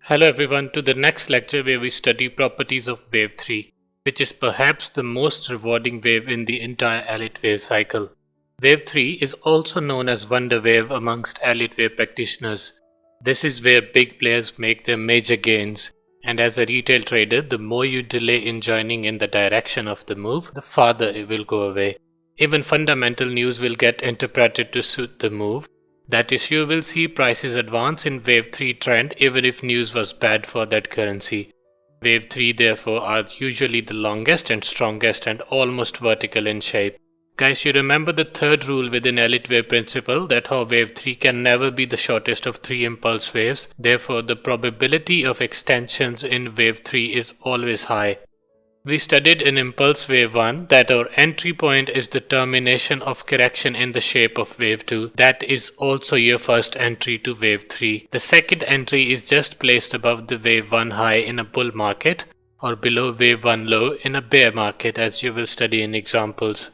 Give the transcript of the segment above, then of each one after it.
Hello everyone to the next lecture where we study properties of wave 3, which is perhaps the most rewarding wave in the entire Elliott wave cycle. Wave 3 is also known as wonder wave amongst Elliott wave practitioners. This is where big players make their major gains, and as a retail trader, the more you delay in joining in the direction of the move, the farther it will go away. Even fundamental news will get interpreted to suit the move. That is, you will see prices advance in Wave 3 trend even if news was bad for that currency. Wave 3 therefore are usually the longest and strongest and almost vertical in shape. Guys, you remember the third rule within Elliott wave principle that how wave 3 can never be the shortest of 3 impulse waves. Therefore, the probability of extensions in wave 3 is always high. We studied in Impulse Wave 1 that our entry point is the termination of correction in the shape of Wave 2. That is also your first entry to Wave 3. The second entry is just placed above the Wave 1 high in a bull market or below Wave 1 low in a bear market, as you will study in examples.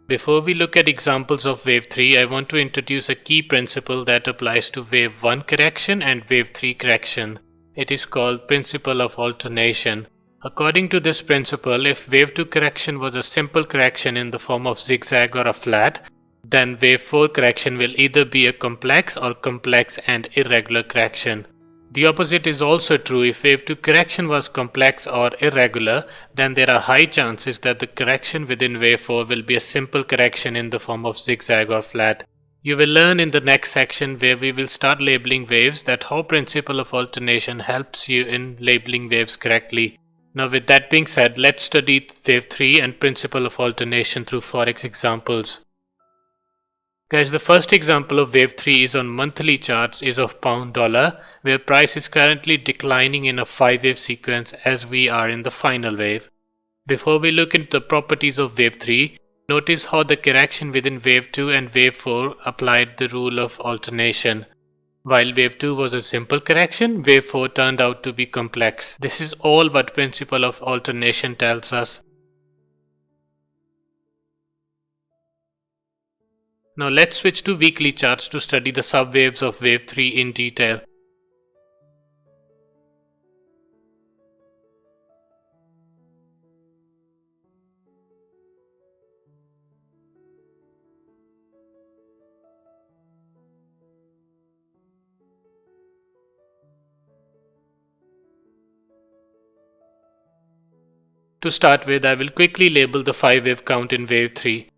Before we look at examples of Wave 3, I want to introduce a key principle that applies to Wave 1 correction and Wave 3 correction. It is called Principle of Alternation. According to this principle, if Wave 2 correction was a simple correction in the form of zigzag or a flat, then Wave 4 correction will either be a complex or complex and irregular correction. The opposite is also true. If Wave 2 correction was complex or irregular, then there are high chances that the correction within Wave 4 will be a simple correction in the form of zigzag or flat. You will learn in the next section where we will start labeling waves that how principle of alternation helps you in labeling waves correctly. Now with that being said, let's study Wave 3 and principle of alternation through forex examples. Guys, the first example of Wave 3 is on monthly charts is of pound dollar, where price is currently declining in a 5-wave sequence as we are in the final wave. Before we look into the properties of Wave 3, notice how the correction within Wave 2 and Wave 4 applied the rule of alternation. While Wave 2 was a simple correction, Wave 4 turned out to be complex. This is all what principle of alternation tells us. Now let's switch to weekly charts to study the subwaves of Wave 3 in detail. To start with, I will quickly label the 5-wave count in Wave 3.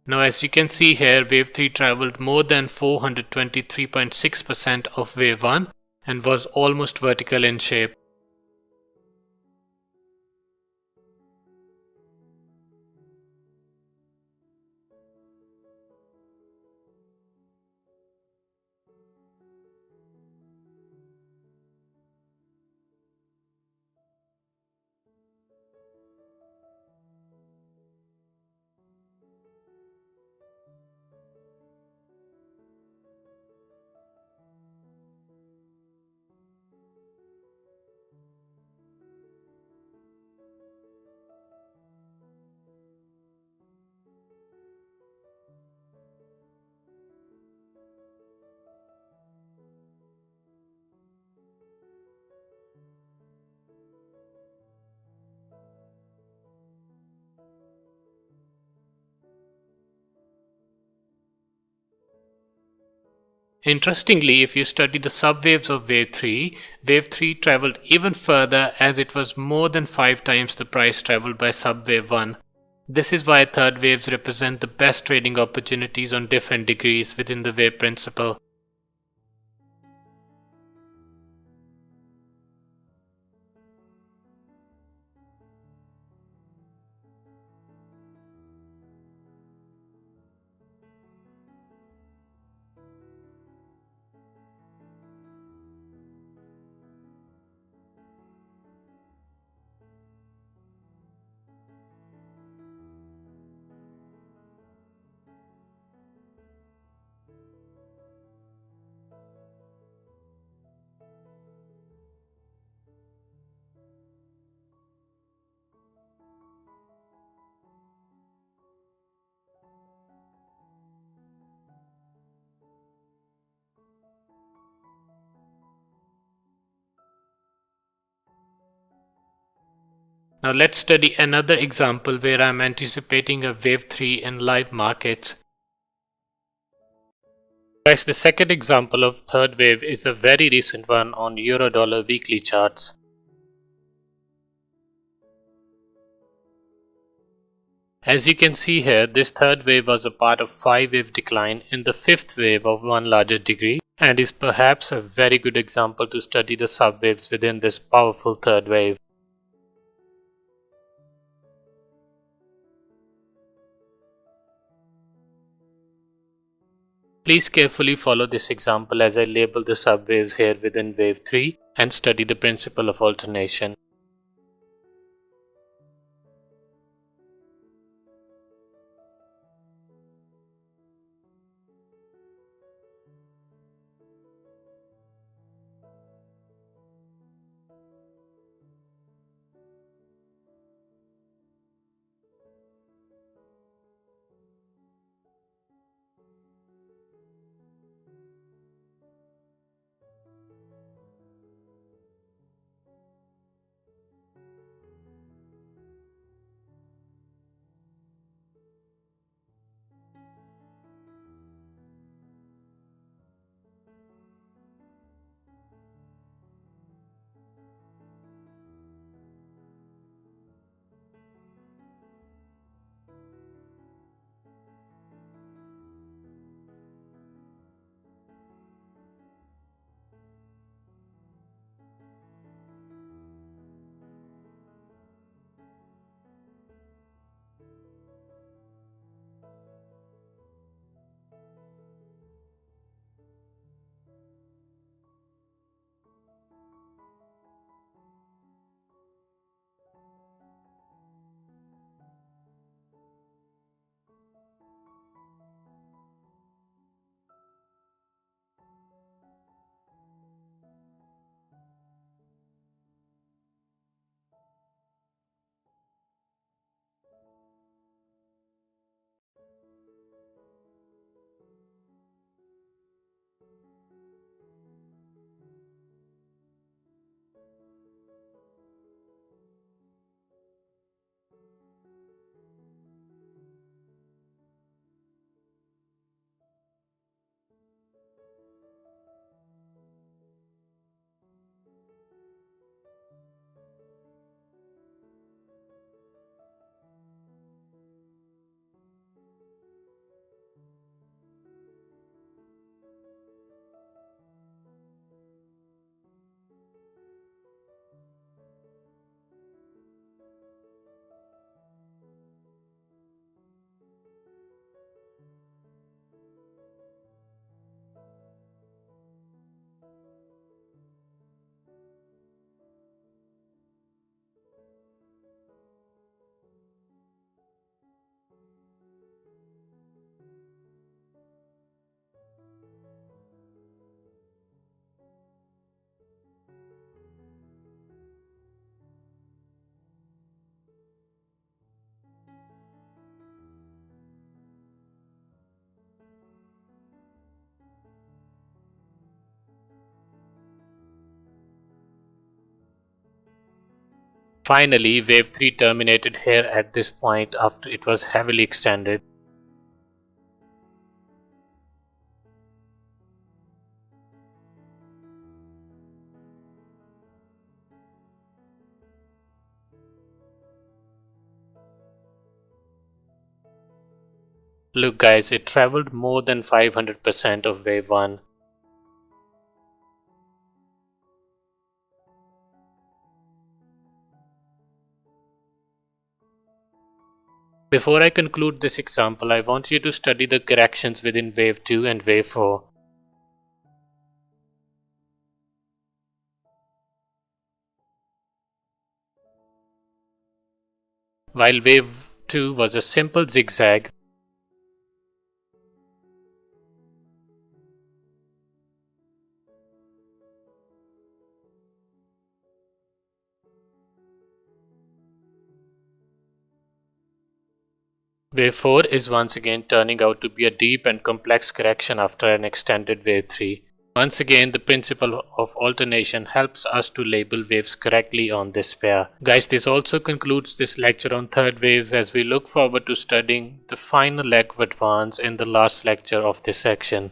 Now as you can see here, Wave 3 traveled more than 423.6% of Wave 1 and was almost vertical in shape. Interestingly, if you study the subwaves of Wave 3 traveled even further as it was more than 5 times the price traveled by subwave 1. This is why third waves represent the best trading opportunities on different degrees within the wave principle. Now let's study another example where I'm anticipating a Wave 3 in live markets. Guys, the second example of third wave is a very recent one on Euro-Dollar weekly charts. As you can see here, this third wave was a part of 5-wave decline in the fifth wave of one larger degree and is perhaps a very good example to study the subwaves within this powerful third wave. Please carefully follow this example as I label the subwaves here within wave 3 and study the principle of alternation. Finally, wave 3 terminated here at this point after it was heavily extended. Look guys, it traveled more than 500% of wave 1. Before I conclude this example, I want you to study the corrections within wave 2 and wave 4. While wave 2 was a simple zigzag, wave 4 is once again turning out to be a deep and complex correction after an extended wave 3. Once again, the principle of alternation helps us to label waves correctly on this pair. Guys, this also concludes this lecture on third waves as we look forward to studying the final leg of advance in the last lecture of this section.